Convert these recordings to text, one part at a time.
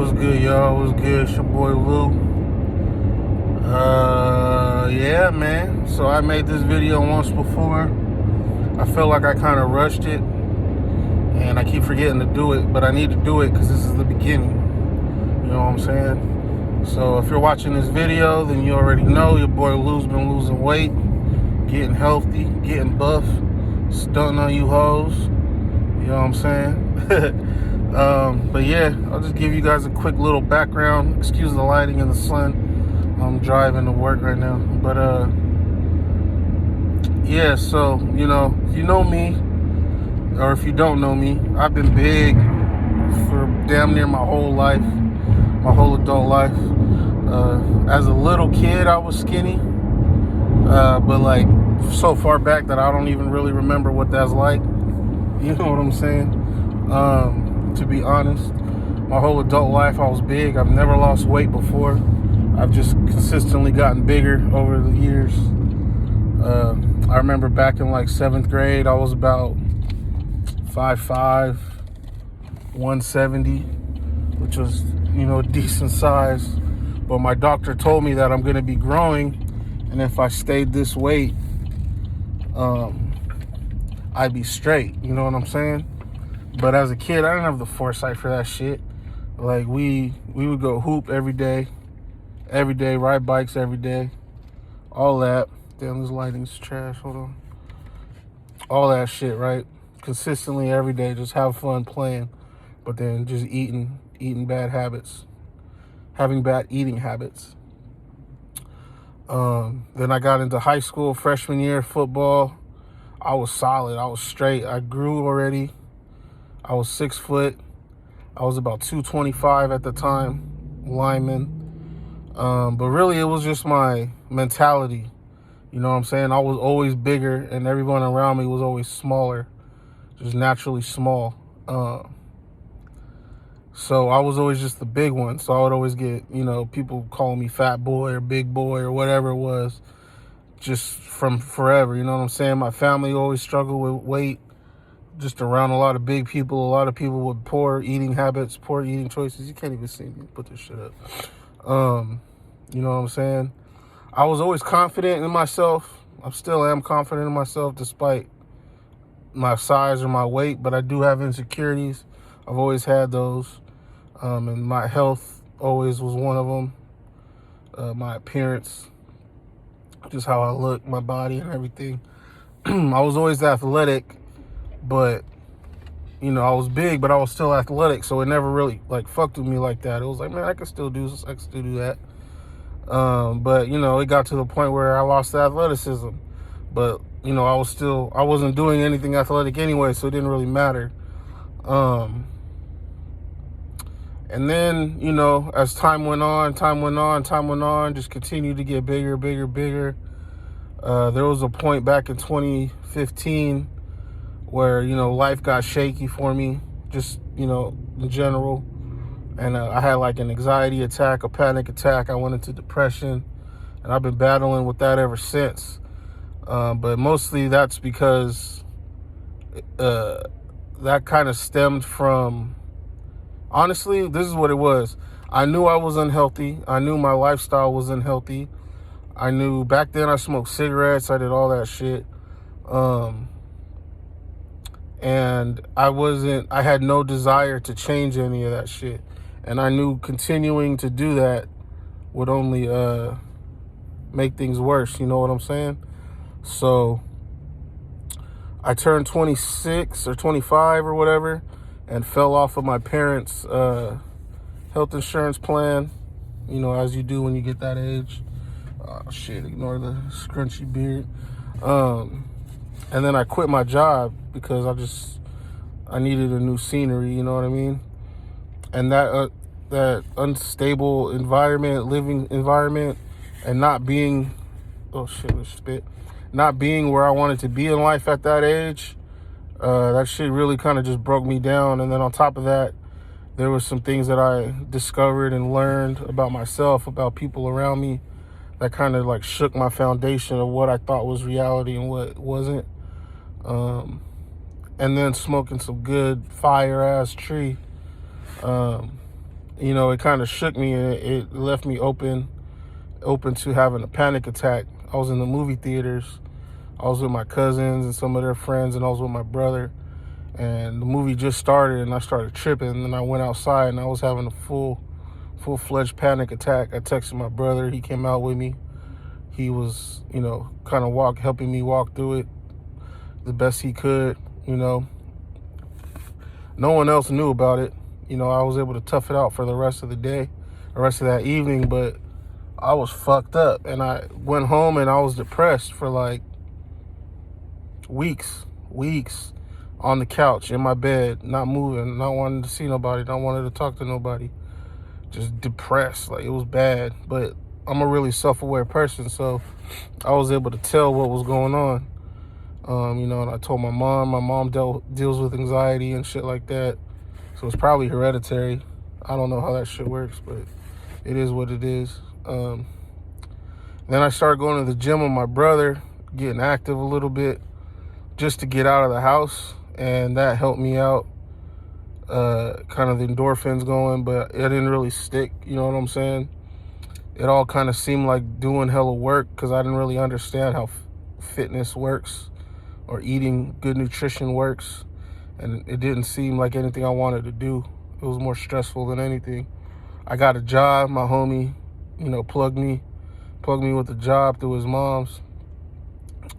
What's good, y'all? What's good? It's your boy Lou. Yeah, man. So I made this video once before. I feel like I kind of rushed it, and I keep forgetting to do it, but I need to do it because this is the beginning. You know what I'm saying? So if you're watching this video, then you already know your boy Lou's been losing weight, getting healthy, getting buff, stunting on you hoes. You know what I'm saying? But yeah, I'll just give you guys a quick little background. Excuse the lighting in the sun. I'm driving to work right now. But yeah, so, if you know me, or if you don't know me, I've been big for damn near my whole life, my whole adult life. As a little kid, I was skinny. But like so far back that I don't even really remember what that's like. You know what I'm saying? To be honest, my whole adult life I was big. I've never lost weight before. I've just consistently gotten bigger over the years. I remember back in like 7th grade, I was about 5'5", 170, which was, a decent size. But my doctor told me that I'm going to be growing, and if I stayed this weight, I'd be straight. You know what I'm saying? But as a kid, I didn't have the foresight for that shit. Like, we would go hoop every day, ride bikes every day, all that. Damn, this lighting's trash. Hold on. All that shit, right? Consistently every day, just have fun playing, but then just eating bad habits, having bad eating habits. Then I got into high school, freshman year, football. I was solid. I was straight. I grew already. I was 6 foot. I was about 225 at the time, lineman. But really, it was just my mentality. You know what I'm saying? I was always bigger, and everyone around me was always smaller, just naturally small. So I was always just the big one. So I would always get, people calling me fat boy or big boy or whatever it was, just from forever. You know what I'm saying? My family always struggled with weight. Just around a lot of big people, a lot of people with poor eating habits, poor eating choices. You can't even see me put this shit up. You know what I'm saying? I was always confident in myself. I still am confident in myself despite my size or my weight, but I do have insecurities. I've always had those. And my health always was one of them. My appearance, just how I look, my body and everything. I was always athletic. But, I was big, but I was still athletic, so it never really, fucked with me like that. It was like, man, I can still do this, I can still do that. But, it got to the point where I lost the athleticism. But, I wasn't doing anything athletic anyway, so it didn't really matter. And then, as time went on, just continued to get bigger. There was a point back in 2015 where, life got shaky for me, just, in general. And I had like an anxiety attack, a panic attack. I went into depression, and I've been battling with that ever since. But mostly that's because that kind of stemmed from, honestly, this is what it was. I knew I was unhealthy. I knew my lifestyle was unhealthy. I knew back then I smoked cigarettes. I did all that shit. And I had no desire to change any of that shit. And I knew continuing to do that would only make things worse, you know what I'm saying? So I turned 26 or 25 or whatever and fell off of my parents' health insurance plan, as you do when you get that age. Oh, shit, ignore the scrunchy beard. And then I quit my job because I needed a new scenery, you know what I mean? And that unstable living environment, and not being, not being where I wanted to be in life at that age, that shit really kind of just broke me down. And then on top of that, there was some things that I discovered and learned about myself, about people around me, that kind of shook my foundation of what I thought was reality and what wasn't. And then smoking some good fire ass tree you know, it kind of shook me, and it left me open to having a panic attack. I was in the movie theaters. I was with my cousins and some of their friends, and I was with my brother. And the movie just started, and I started tripping. And then I went outside, and I was having a full-fledged panic attack. I texted my brother. He came out with me. He was, you know, kind of helping me walk through it the best he could. You know, no one else knew about it. You know, I was able to tough it out for the rest of the day, the rest of that evening, but I was fucked up. And I went home and I was depressed for like weeks on the couch in my bed, not moving, not wanting to see nobody, not wanting to talk to nobody, just depressed. Like, it was bad. But I'm a really self-aware person, so I was able to tell what was going on. You know, and I told my mom. My mom deals with anxiety and shit like that, so it's probably hereditary. I don't know how that shit works, but it is what it is. Then I started going to the gym with my brother, getting active a little bit, just to get out of the house, and that helped me out. Kind of the endorphins going, but it didn't really stick. You know what I'm saying? It all kind of seemed like doing hella work because I didn't really understand how fitness works or eating good nutrition works, and it didn't seem like anything I wanted to do. It was more stressful than anything. I got a job. My homie, you know, plugged me with a job through his mom's,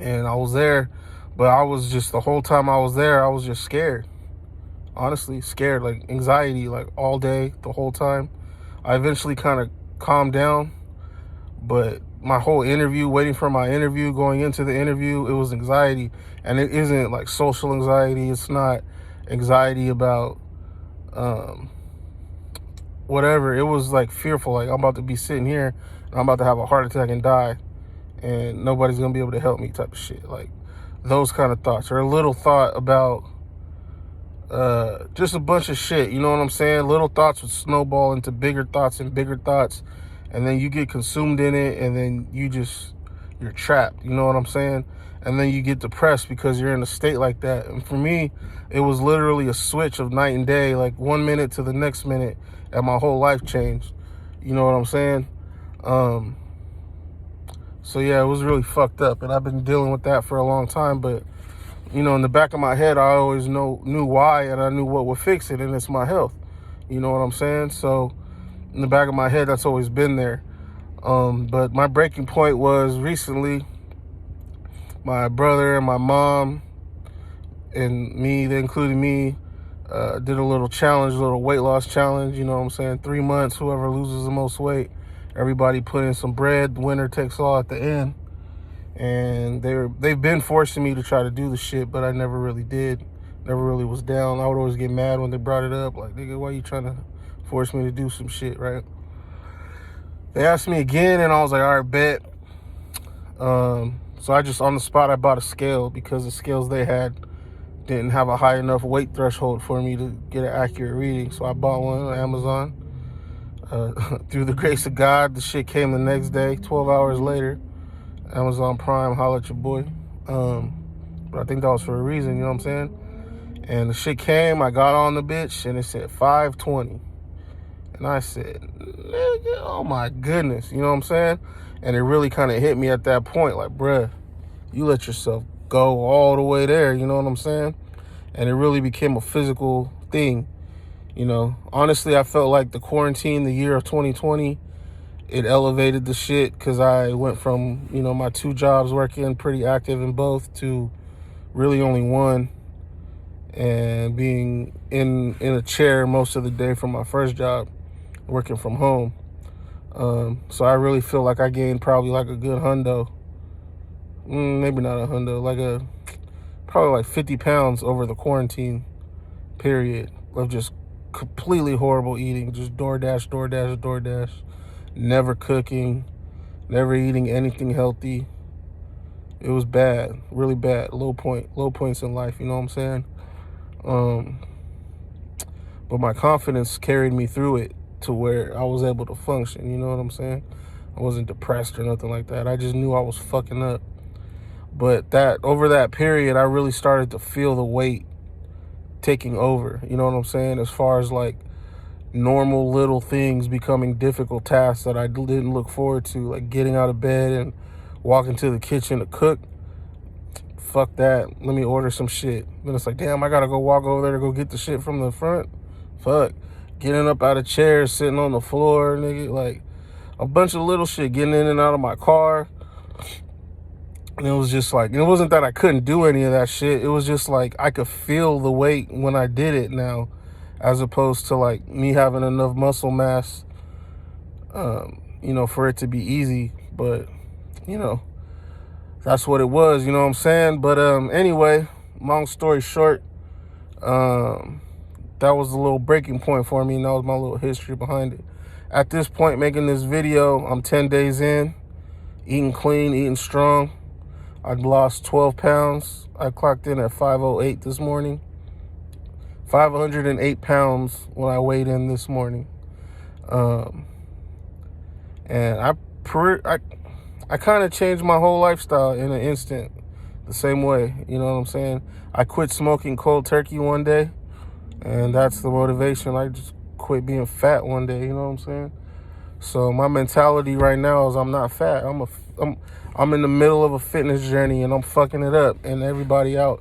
and I was there. But I was just, the whole time I was there, I was just scared. Honestly, scared, like anxiety, like all day, the whole time. I eventually kind of calmed down, but my whole interview, waiting for my interview, going into the interview, it was anxiety. And it isn't like social anxiety. It's not anxiety about whatever. It was like fearful, like I'm about to be sitting here and I'm about to have a heart attack and die, and nobody's gonna be able to help me type of shit. Like those kind of thoughts, or a little thought about just a bunch of shit, you know what I'm saying? Little thoughts would snowball into bigger thoughts and bigger thoughts, and then you get consumed in it, and then you're trapped, you know what I'm saying? And then you get depressed because you're in a state like that. And for me, it was literally a switch of night and day, like 1 minute to the next minute, and my whole life changed. You know what I'm saying? So yeah, it was really fucked up, and I've been dealing with that for a long time. But you know, in the back of my head, I always knew why, and I knew what would fix it, and it's my health. You know what I'm saying? So in the back of my head, that's always been there. But my breaking point was recently. My brother and my mom and me, they included me, did a little challenge, a little weight loss challenge. You know what I'm saying? 3 months, whoever loses the most weight, everybody put in some bread. The winner takes all at the end. And they've been forcing me to try to do the shit, but I never really did. Never really was down. I would always get mad when they brought it up. Like, nigga, why you trying to force me to do some shit, right? They asked me again, and I was like, all right, bet. So I just, on the spot, I bought a scale because the scales they had didn't have a high enough weight threshold for me to get an accurate reading. So I bought one on Amazon. Through the grace of God, the shit came the next day, 12 hours later. Amazon Prime, holla at your boy. But I think that was for a reason, you know what I'm saying? And the shit came, I got on the bitch, and it said 520. And I said, nigga, oh my goodness, you know what I'm saying? And it really kind of hit me at that point, like, bruh, you let yourself go all the way there, you know what I'm saying? And it really became a physical thing, you know? Honestly, I felt like the quarantine, the year of 2020, it elevated the shit because I went from, you know, my 2 jobs, working pretty active in both, to really only one, and being in a chair most of the day from my first job, working from home. So I really feel like I gained probably like a good hundo. Maybe not a hundo, like probably like 50 pounds over the quarantine period of just completely horrible eating, just DoorDash, never cooking, never eating anything healthy. It was bad, really bad, low points in life, you know what I'm saying? But my confidence carried me through it to where I was able to function, you know what I'm saying? I wasn't depressed or nothing like that. I just knew I was fucking up. But over that period, I really started to feel the weight taking over, you know what I'm saying? As far as like normal little things becoming difficult tasks that I didn't look forward to, like getting out of bed and walking to the kitchen to cook. Fuck that. Let me order some shit. Then it's like, damn, I gotta go walk over there to go get the shit from the front. Fuck. Getting up out of chairs, sitting on the floor, nigga. Like, a bunch of little shit, getting in and out of my car. And it was just like, it wasn't that I couldn't do any of that shit. It was just like, I could feel the weight when I did it now, as opposed to like me having enough muscle mass, for it to be easy. But, that's what it was, you know what I'm saying? But anyway, long story short, that was a little breaking point for me, and that was my little history behind it. At this point, making this video, I'm 10 days in, eating clean, eating strong. I'd lost 12 pounds. I clocked in at 508 this morning. 508 pounds when I weighed in this morning. And I kind of changed my whole lifestyle in an instant, the same way, you know what I'm saying? I quit smoking cold turkey one day, and that's the motivation. I just quit being fat one day, you know what I'm saying? So my mentality right now is I'm not fat. I'm in the middle of a fitness journey, and I'm fucking it up. And everybody out,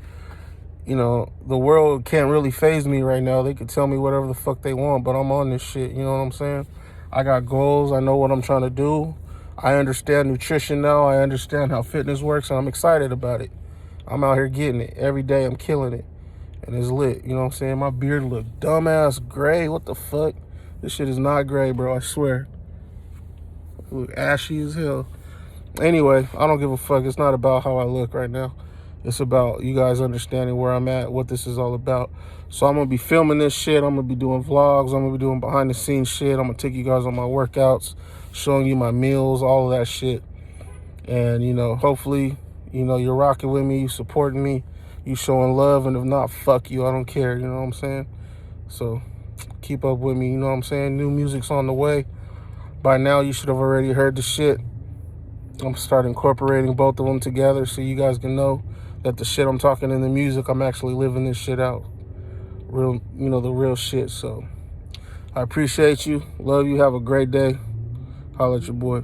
the world can't really faze me right now. They can tell me whatever the fuck they want, but I'm on this shit, you know what I'm saying? I got goals. I know what I'm trying to do. I understand nutrition now. I understand how fitness works, and I'm excited about it. I'm out here getting it. Every day I'm killing it, and it's lit, you know what I'm saying? My beard look dumbass gray. What the fuck? This shit is not gray, bro, I swear. It look ashy as hell. Anyway, I don't give a fuck. It's not about how I look right now. It's about you guys understanding where I'm at, what this is all about. So I'm going to be filming this shit. I'm going to be doing vlogs. I'm going to be doing behind the scenes shit. I'm going to take you guys on my workouts, showing you my meals, all of that shit. And, hopefully, you're rocking with me, you supporting me, you showing love. And if not, fuck you. I don't care. You know what I'm saying? So keep up with me. You know what I'm saying? New music's on the way. By now, you should have already heard the shit. I'm starting incorporating both of them together so you guys can know that the shit I'm talking in the music, I'm actually living this shit out. Real, the real shit. So I appreciate you. Love you. Have a great day. Holla at your boy.